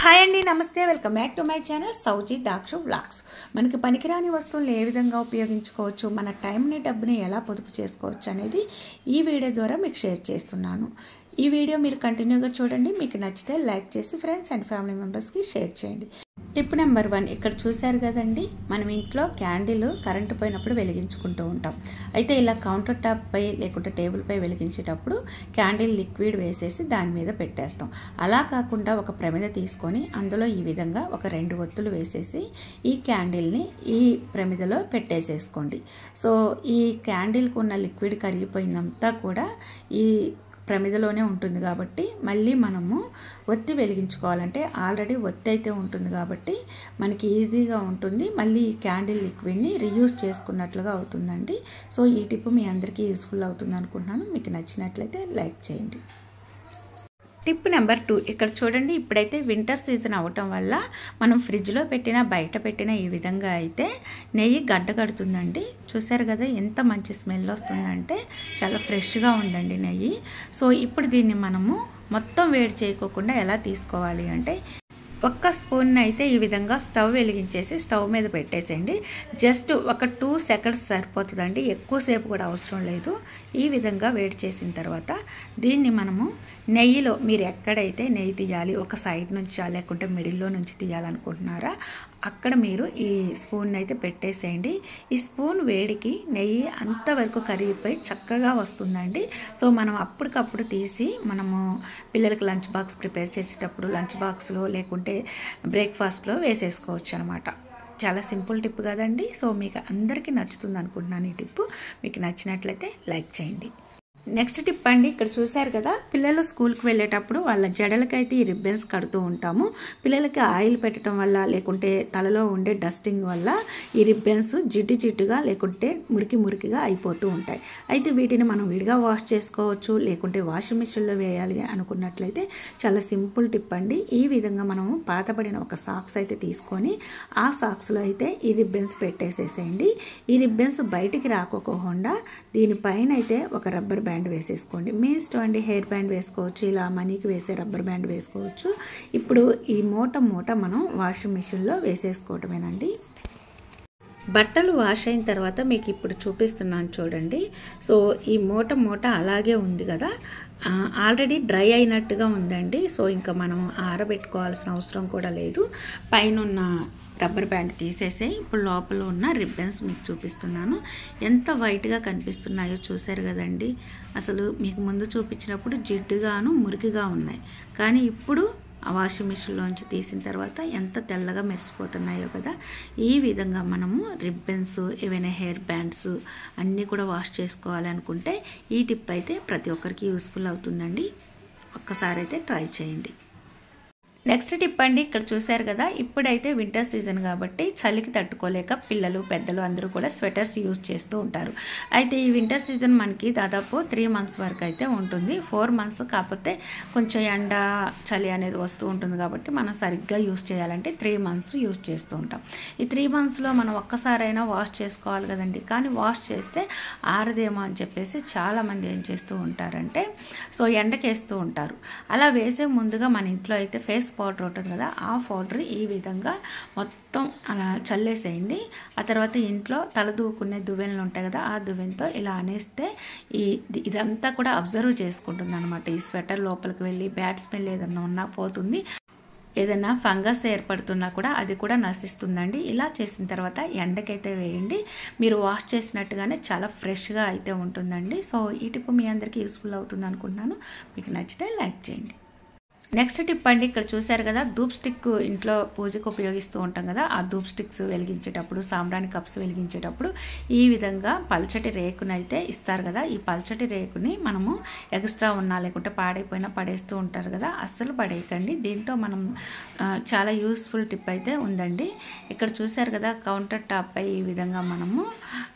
Hi అండి, నమస్తే. Welcome back to my channel సౌజీ దాక్షు వ్లాగ్స్. మనకి పనికిరాని వస్తువులు ఏ విధంగా ఉపయోగించుకోవచ్చు, మన టైంని డబ్బుని ఎలా పొదుపు చేసుకోవచ్చు అనేది ఈ వీడియో ద్వారా మీకు షేర్ చేస్తున్నాను. ఈ వీడియో మీరు కంటిన్యూగా చూడండి. మీకు నచ్చితే లైక్ చేసి ఫ్రెండ్స్ అండ్ ఫ్యామిలీ మెంబర్స్కి షేర్ చేయండి. టిప్ నెంబర్ 1, ఇక్కడ చూశారు కదండి, మనం ఇంట్లో క్యాండిల్ కరెంటు పోయినప్పుడు వెలిగించుకుంటూ ఉంటాం. అయితే ఇలా కౌంటర్ టాప్ పై లేకుంటే టేబుల్ పై వెలిగించేటప్పుడు క్యాండిల్ లిక్విడ్ వేసేసి దాని మీద పెట్టేస్తాం. అలా కాకుండా ఒక ప్రమిద తీసుకొని అందులో ఈ విధంగా ఒక 2 ఒత్తులు వేసేసి ఈ క్యాండిల్ని ఈ ప్రమిదలో పెట్టేసేసుకోండి. సో ఈ క్యాండిల్కి ఉన్న లిక్విడ్ కరిగిపోయినంతా కూడా ఈ ప్రమిదలోనే ఉంటుంది కాబట్టి మళ్ళీ మనము ఒత్తి వెలిగించుకోవాలంటే ఆల్రెడీ ఒత్తి అయితే ఉంటుంది కాబట్టి మనకి ఈజీగా ఉంటుంది. మళ్ళీ ఈ క్యాండిల్ లిక్విడ్ని రీయూజ్ చేసుకున్నట్లుగా అవుతుందండి. సో ఈ టిప్ మీ అందరికీ యూస్ఫుల్ అవుతుంది అనుకుంటున్నాను. మీకు నచ్చినట్లయితే లైక్ చేయండి. టిప్ నెంబర్ 2, ఇక్కడ చూడండి, ఇప్పుడైతే వింటర్ సీజన్ అవ్వటం వల్ల మనం ఫ్రిడ్జ్లో పెట్టినా బయట పెట్టినా ఈ విధంగా అయితే నెయ్యి గడ్డ కడుతుందండి. చూసారు కదా ఎంత మంచి స్మెల్ వస్తుందంటే, చాలా ఫ్రెష్గా ఉందండి నెయ్యి. సో ఇప్పుడు దీన్ని మనము మొత్తం వేడి చేయకోకుండా ఎలా తీసుకోవాలి అంటే, ఒక్క స్పూన్ అయితే ఈ విధంగా స్టవ్ వెలిగించేసి స్టవ్ మీద పెట్టేసేయండి. జస్ట్ ఒక 2 సెకండ్స్ సరిపోతుందండి, ఎక్కువసేపు కూడా అవసరం లేదు. ఈ విధంగా వేడి చేసిన తర్వాత దీన్ని మనము నెయ్యిలో, మీరు ఎక్కడైతే నెయ్యి తీయాలి, ఒక సైడ్ నుంచా లేకుంటే మిడిల్లో నుంచి తీయాలనుకుంటున్నారా అక్కడ మీరు ఈ స్పూన్ అయితే పెట్టేసేయండి. ఈ స్పూన్ వేడికి నెయ్యి అంతవరకు కరిగిపోయి చక్కగా వస్తుందండి. సో మనం అప్పటికప్పుడు తీసి మనము పిల్లలకి లంచ్ బాక్స్ ప్రిపేర్ చేసేటప్పుడు లంచ్ బాక్స్లో లేకుంటే బ్రేక్ఫాస్ట్లో వేసేసుకోవచ్చు అనమాట. చాలా సింపుల్ టిప్ కదండి. సో మీకు అందరికీ నచ్చుతుంది అనుకుంటున్నాను. ఈ టిప్ మీకు నచ్చినట్లయితే లైక్ చేయండి. నెక్స్ట్ టిప్ అండి, ఇక్కడ చూశారు కదా, పిల్లలు స్కూల్కి వెళ్ళేటప్పుడు వాళ్ళ జడలకైతే ఈ రిబ్బన్స్ కడుతూ ఉంటాము. పిల్లలకి ఆయిల్ పెట్టడం వల్ల లేకుంటే తలలో ఉండే డస్టింగ్ వల్ల ఈ రిబ్బన్స్ జిడ్డుగా లేకుంటే మురికిగా అయిపోతూ ఉంటాయి. అయితే వీటిని మనం విడిగా వాష్ చేసుకోవచ్చు, లేకుంటే వాషింగ్ మిషన్లో వేయాలి అనుకున్నట్లయితే చాలా సింపుల్ టిప్ అండి. ఈ విధంగా మనము పాతబడిన ఒక సాక్స్ అయితే తీసుకొని ఆ సాక్స్లో అయితే ఈ రిబ్బన్స్ పెట్టేసేసేయండి. ఈ రిబ్బన్స్ బయటికి రాకోకుండా దీనిపైన అయితే ఒక రబ్బర్ బ్యాండ్ వేసేసుకోండి. మీ ఇష్టం అండి, హెయిర్ బ్యాండ్ వేసుకోవచ్చు, ఇలా మనీకి వేసే రబ్బర్ బ్యాండ్ వేసుకోవచ్చు. ఇప్పుడు ఈ మూట మనం వాషింగ్ మిషన్లో వేసేసుకోవటమేనండి. బట్టలు వాష్ అయిన తర్వాత మీకు ఇప్పుడు చూపిస్తున్నాను చూడండి. సో ఈ మూట అలాగే ఉంది కదా, ఆల్రెడీ డ్రై అయినట్టుగా ఉందండి. సో ఇంకా మనం ఆరబెట్టుకోవాల్సిన అవసరం కూడా లేదు. పైన ఉన్న రబ్బర్ బ్యాండ్ తీసేసి ఇప్పుడు లోపల ఉన్న రిబ్బన్స్ మీకు చూపిస్తున్నాను. ఎంత వైట్గా కనిపిస్తున్నాయో చూసారు కదండి. అసలు మీకు ముందు చూపించినప్పుడు జిడ్డుగాను మురికిగా ఉన్నాయి, కానీ ఇప్పుడు ఆ వాషింగ్ మిషన్లోంచి తీసిన తర్వాత ఎంత తెల్లగా మెరిసిపోతున్నాయో కదా. ఈ విధంగా మనము రిబ్బన్స్, ఏవైనా హెయిర్ బ్యాండ్స్ అన్నీ కూడా వాష్ చేసుకోవాలి అనుకుంటే ఈ టిప్ అయితే ప్రతి ఒక్కరికి యూస్ఫుల్ అవుతుందండి. ఒక్కసారి అయితే ట్రై చేయండి. నెక్స్ట్ టిప్ అండి, ఇక్కడ చూశారు కదా, ఇప్పుడైతే వింటర్ సీజన్ కాబట్టి చలికి తట్టుకోలేక పిల్లలు పెద్దలు అందరూ కూడా స్వెటర్స్ యూజ్ చేస్తూ ఉంటారు. అయితే ఈ వింటర్ సీజన్ మనకి దాదాపు 3 మంత్స్ వరకు అయితే ఉంటుంది. 4 మంత్స్ కాకపోతే కొంచెం ఎండ చలి అనేది వస్తూ ఉంటుంది కాబట్టి మనం సరిగ్గా యూజ్ చేయాలంటే 3 మంత్స్ యూజ్ చేస్తూ ఉంటాం. ఈ 3 మంత్స్లో మనం ఒక్కసారైనా వాష్ చేసుకోవాలి కదండి. కానీ వాష్ చేస్తే ఆరదేమో అని చెప్పేసి చాలామంది ఏం చేస్తూ ఉంటారంటే, సో ఎండకేస్తూ ఉంటారు. అలా వేసే ముందుగా మన ఇంట్లో అయితే ఫేస్ పౌడర్ ఉంటుంది కదా, ఆ పౌడర్ ఈ విధంగా మొత్తం అలా చల్లేసేయండి. ఆ తర్వాత ఇంట్లో తల దూకునే దువ్వెనలు ఉంటాయి కదా, ఆ దువ్వెనతో ఇలా అనేస్తే ఇదంతా కూడా అబ్జర్వ్ చేసుకుంటుంది అనమాట. ఈ స్వెటర్ లోపలికి వెళ్ళి బ్యాడ్ స్మెల్ ఏదన్నా ఉన్నా పోతుంది, ఏదైనా ఫంగస్ ఏర్పడుతున్నా కూడా అది కూడా నశిస్తుందండి. ఇలా చేసిన తర్వాత ఎండకైతే వేయండి. మీరు వాష్ చేసినట్టుగానే చాలా ఫ్రెష్గా అయితే ఉంటుందండి. సో ఈ టిప్ మీ అందరికీ యూస్ఫుల్ అవుతుంది అనుకుంటున్నాను. మీకు నచ్చితే లైక్ చేయండి. నెక్స్ట్ టిప్ అండి, ఇక్కడ చూశారు కదా, ధూప్ స్టిక్ ఇంట్లో పూజకు ఉపయోగిస్తూ ఉంటాం కదా, ఆ ధూప్ స్టిక్స్ వెలిగించేటప్పుడు, సాంబ్రాణి కప్స్ వెలిగించేటప్పుడు ఈ విధంగా పల్చటి రేకునైతే ఇస్తారు కదా. ఈ పల్చటి రేకుని మనము ఎక్స్ట్రా ఉన్నా లేకుంటే పాడైపోయినా పడేస్తూ ఉంటారు కదా, అస్సలు పడేయకండి. దీంతో మనం చాలా యూస్ఫుల్ టిప్ అయితే ఉందండి. ఇక్కడ చూశారు కదా, కౌంటర్ టాప్ పై ఈ విధంగా మనము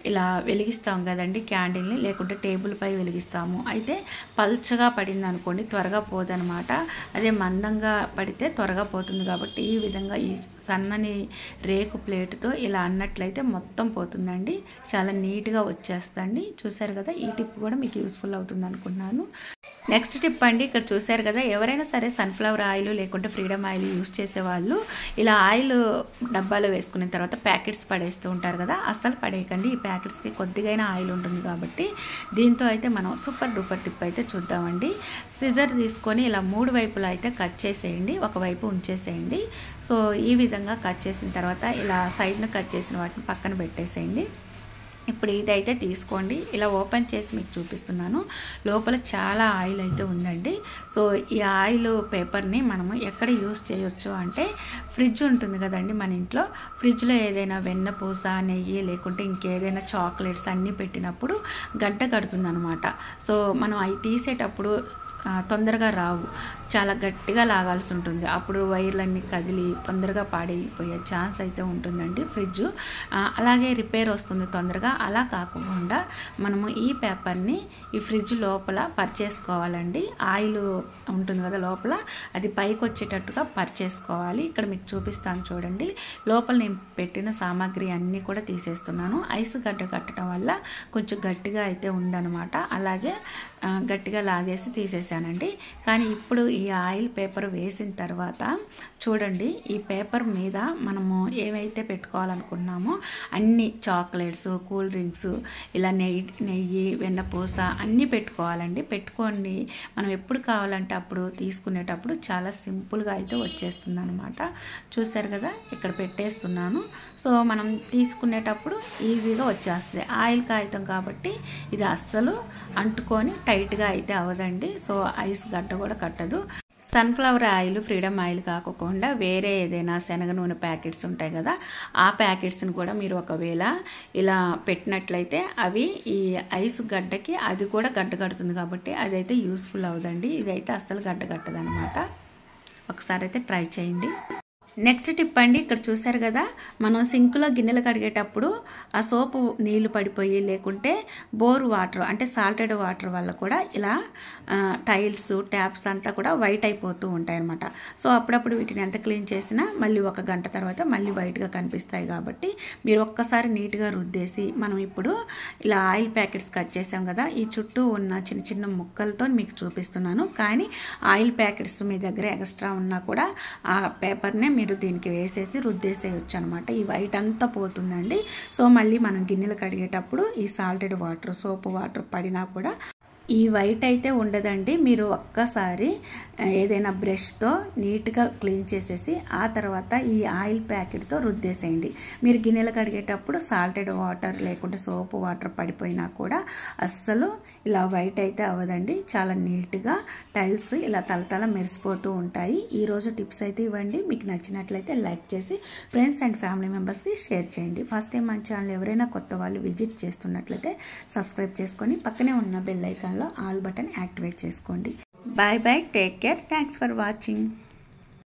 ఇలా వెలిగిస్తాం కదండి క్యాండిల్ని, లేకుంటే టేబుల్ పై వెలిగిస్తాము. అయితే పల్చగా పడింది అనుకోండి త్వరగా పోదనమాట. అదే మందంగా పడితే త్వరగా పోతుంది కాబట్టి ఈ విధంగా ఈ సన్నని రేకు ప్లేట్తో ఇలా అన్నట్లయితే మొత్తం పోతుందండి. చాలా నీట్గా వచ్చేస్తుంది. చూసారు కదా, ఈ టిప్ కూడా మీకు యూస్ఫుల్ అవుతుంది అనుకున్నాను. నెక్స్ట్ టిప్ అండి, ఇక్కడ చూసారు కదా, ఎవరైనా సరే సన్ఫ్లవర్ ఆయిల్ లేకుంటే ఫ్రీడమ్ ఆయిల్ యూస్ చేసేవాళ్ళు ఇలా ఆయిల్ డబ్బాలో వేసుకున్న తర్వాత ప్యాకెట్స్ పడేస్తూ ఉంటారు కదా, అస్సలు పడేయకండి. ఈ ప్యాకెట్స్కి కొద్దిగైనా ఆయిల్ ఉంటుంది కాబట్టి దీంతో అయితే మనం సూపర్ డూపర్ టిప్ అయితే చూద్దామండి. సిజర్ తీసుకొని ఇలా 3 వైపులా అయితే కట్ చేసేయండి, ఒకవైపు ఉంచేసేయండి. సో ఈ విధంగా కట్ చేసిన తర్వాత ఇలా సైడ్ను కట్ చేసిన వాటిని పక్కన పెట్టేసేయండి. ఇప్పుడు ఇదైతే తీసుకోండి, ఇలా ఓపెన్ చేసి మీకు చూపిస్తున్నాను. లోపల చాలా ఆయిల్ అయితే ఉందండి. సో ఈ ఆయిల్ పేపర్ని మనము ఎక్కడ యూస్ చేయొచ్చు అంటే, ఫ్రిడ్జ్ ఉంటుంది కదండి మన ఇంట్లో, ఫ్రిడ్జ్లో ఏదైనా వెన్నపూస, నెయ్యి లేకుంటే ఇంకేదైనా చాక్లెట్స్ అన్నీ పెట్టినప్పుడు గడ్డ కడుతుంది అనమాట. సో మనం అవి తీసేటప్పుడు తొందరగా రావు, చాలా గట్టిగా లాగాల్సి ఉంటుంది. అప్పుడు వైర్లన్నీ కదిలి తొందరగా పాడైపోయే ఛాన్స్ అయితే ఉంటుందండి ఫ్రిడ్జ్. అలాగే రిపేర్ వస్తుంది తొందరగా. అలా కాకుండా మనము ఈ పేపర్ని ఈ ఫ్రిడ్జ్ లోపల పరిచేసుకోవాలండి. ఆయిల్ ఉంటుంది కదా లోపల, అది పైకి వచ్చేటట్టుగా పరిచేసుకోవాలి. ఇక్కడ మీకు చూపిస్తాను చూడండి. లోపల నేను పెట్టిన సామాగ్రి అన్నీ కూడా తీసేస్తున్నాను. ఐస్ గడ్డ కట్టడం వల్ల కొంచెం గట్టిగా అయితే ఉందన్నమాట. అలాగే గట్టిగా లాగేసి తీసేసానండి. కానీ ఇప్పుడు ఈ ఆయిల్ పేపర్ వేసిన తర్వాత చూడండి, ఈ పేపర్ మీద మనము ఏవైతే పెట్టుకోవాలనుకున్నామో అన్ని చాక్లెట్స్, కూల్ డ్రింక్స్, ఇలా నెయ్యి, వెన్నపూస అన్నీ పెట్టుకోవాలండి. పెట్టుకోండి, మనం ఎప్పుడు కావాలంటే అప్పుడు తీసుకునేటప్పుడు చాలా సింపుల్గా అయితే వచ్చేస్తుంది అనమాట. చూసారు కదా, ఇక్కడ పెట్టేస్తున్నాను. సో మనం తీసుకునేటప్పుడు ఈజీగా వచ్చేస్తుంది. ఆయిల్ కాగితం కాబట్టి ఇది అస్సలు అంటుకొని టైట్గా అయితే అవ్వదండి. సో ఐస్ గడ్డ కూడా కట్టదు. సన్ఫ్లవర్ ఆయిల్, ఫ్రీడమ్ ఆయిల్ కాకుండా వేరే ఏదైనా శనగ నూనె ప్యాకెట్స్ ఉంటాయి కదా, ఆ ప్యాకెట్స్ని కూడా మీరు ఒకవేళ ఇలా పెట్టినట్లయితే అవి ఈ ఐస్ గడ్డకి అది కూడా గడ్డ కడుతుంది కాబట్టి అదైతే యూస్ఫుల్ అవుదండి. ఇదైతే అస్సలు గడ్డ కట్టదనమాట. ఒకసారి అయితే ట్రై చేయండి. నెక్స్ట్ టిప్ అండి, ఇక్కడ చూసారు కదా, మనం సింక్లో గిన్నెలు కడిగేటప్పుడు ఆ సోపు నీళ్లు పడిపోయి లేకుంటే బోర్ వాటర్ అంటే సాల్టెడ్ వాటర్ వల్ల కూడా ఇలా టైల్స్, ట్యాప్స్ అంతా కూడా వైట్ అయిపోతూ ఉంటాయి అన్నమాట. సో అప్పుడప్పుడు వీటిని ఎంత క్లీన్ చేసినా మళ్ళీ 1 గంట తర్వాత మళ్ళీ వైట్గా కనిపిస్తాయి. కాబట్టి మీరు ఒక్కసారి నీట్గా రుద్దేసి, మనం ఇప్పుడు ఇలా ఆయిల్ ప్యాకెట్స్ కట్ చేసాం కదా, ఈ చుట్టూ ఉన్న చిన్న చిన్న ముక్కలతో మీకు చూపిస్తున్నాను. కానీ ఆయిల్ ప్యాకెట్స్ మీ దగ్గర ఎక్స్ట్రా ఉన్నా కూడా ఆ పేపర్నే మీరు దీనికి వేసేసి రుద్దేసేయచ్చు అనమాట. ఈ వైట్ అంతా పోతుందండి. సో మళ్ళీ మనం గిన్నెలు కడిగేటప్పుడు ఈ సాల్టెడ్ వాటర్, సోపు వాటర్ పడినా కూడా ఈ వైట్ అయితే ఉండదండి. మీరు ఒక్కసారి ఏదైనా బ్రష్తో నీట్గా క్లీన్ చేసేసి ఆ తర్వాత ఈ ఆయిల్ ప్యాకెట్తో రుద్దేసేయండి. మీరు గిన్నెలు కడిగేటప్పుడు సాల్టెడ్ వాటర్ లేకుంటే సోపు వాటర్ పడిపోయినా కూడా అస్సలు ఇలా వైట్ అయితే అవ్వదండి. చాలా నీట్గా టైల్స్ ఇలా తలతల మెరిసిపోతూ ఉంటాయి. ఈరోజు టిప్స్ అయితే ఇవ్వండి. మీకు నచ్చినట్లయితే లైక్ చేసి ఫ్రెండ్స్ అండ్ ఫ్యామిలీ మెంబర్స్కి షేర్ చేయండి. ఫస్ట్ టైం మన ఛానల్ ఎవరైనా కొత్త వాళ్ళు విజిట్ చేస్తున్నట్లయితే సబ్స్క్రైబ్ చేసుకొని పక్కనే ఉన్న bell icon or button activate చేసుకోండి. Bye bye, take care, thanks for watching.